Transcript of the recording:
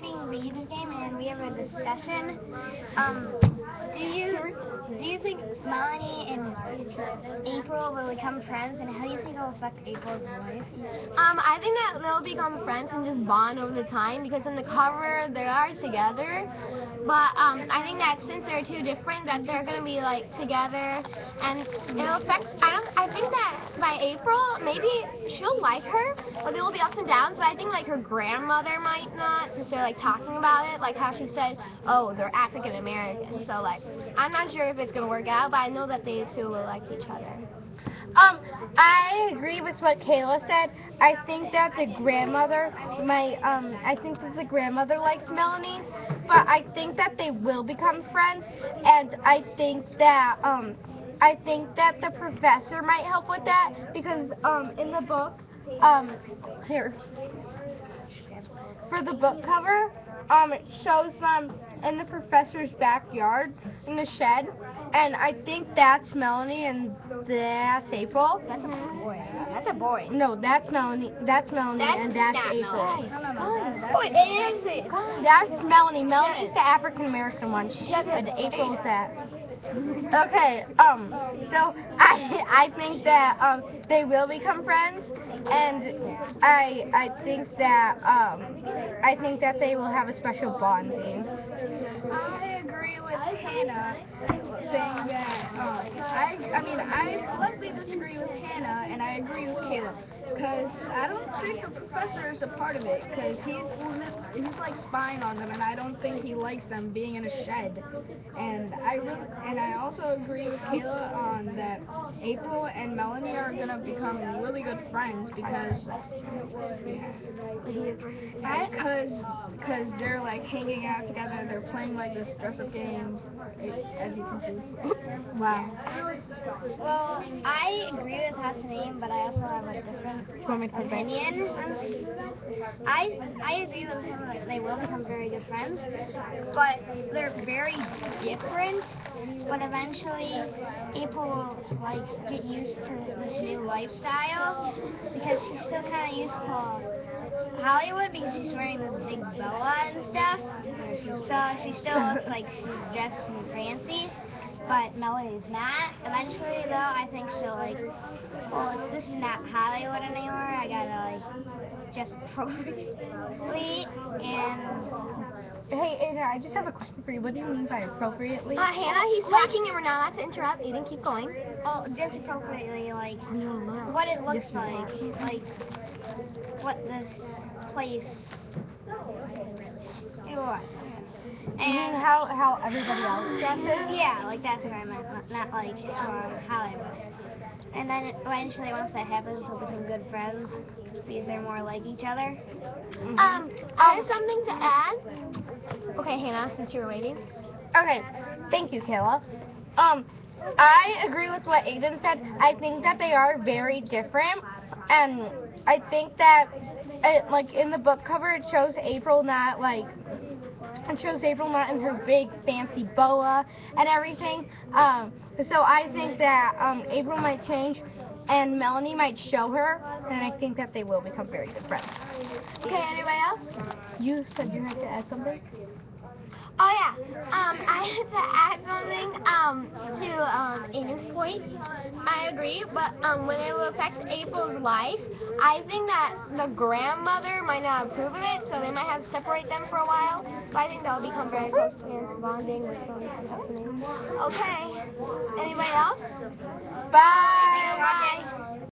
Lead game, and we have a discussion. Do you think Melanie and April will become friends, and how do you think it will affect April's life? I think that they'll become friends and just bond over the time because in the cover they are together. But I think that since they're two different, that they're gonna be like together, and it'll affect. I think that by April, maybe she'll like her, but there will be ups and downs. But I think like her grandmother might not, since they're like talking about it, like how she said, oh, they're African American. So like, I'm not sure if it's gonna work out, but I know that they two will like each other. I agree with what Kayla said. I think that the grandmother likes Melanie, but I think that they will become friends, and I think that the professor might help with that because in the book, here for the book cover, it shows them in the professor's backyard in the shed, and I think that's Melanie and that's April. That's a boy. That's a boy. No, that's Melanie. That's Melanie and that's April. That's Melanie. Melanie's the African American one. And April's that. Okay. So I think that they will become friends, and I think that they will have a special bonding. I agree with Hannah saying that, I slightly disagree with Hannah, and I agree with Caleb, because I don't think the professor is a part of it, because he's like spying on them, and I don't think he likes them being in a shed. And I also agree with Kayla on that April and Melanie are going to become really good friends because they're like hanging out together, they're playing like this dress-up game, as you can see. Wow. Well, I agree with Hassanin, but I also have a different opinion. I agree with him that they will become very good friends, but they're very different. But eventually, April will like get used to this new lifestyle because she's still kind of used to Hollywood because she's wearing this big boa and stuff. So she still looks like she's dressed and fancy. But Melody's not. Eventually, though, I think she'll like, well, this is not Hollywood anymore. I gotta like just appropriately and. Hey, Ada, I just have a question for you. What do you mean by appropriately? Hannah, he's talking and we're not allowed to interrupt. Aiden, keep going. Oh, just appropriately, like what it looks like what this place. And how everybody else dresses? Yeah, like that's what I meant, not like Hollywood. And then eventually, once that happens, they'll become good friends because they're more like each other. I have something to add. Okay, Hannah, since you were waiting. Okay, thank you, Kayla. I agree with what Aiden said. I think that they are very different, and I think that, like in the book cover, it shows April not in her big fancy boa and everything. So I think that April might change, and Melanie might show her, and I think that they will become very good friends. Okay, anybody else? You said you had to add something? Oh yeah, I had to add something to Aiden's point. I agree, but when it will affect April's life, I think that the grandmother might not approve of it, so they might have to separate them for a while. But I think they'll become very close and bonding, which will be fascinating. Okay, anybody else? Bye.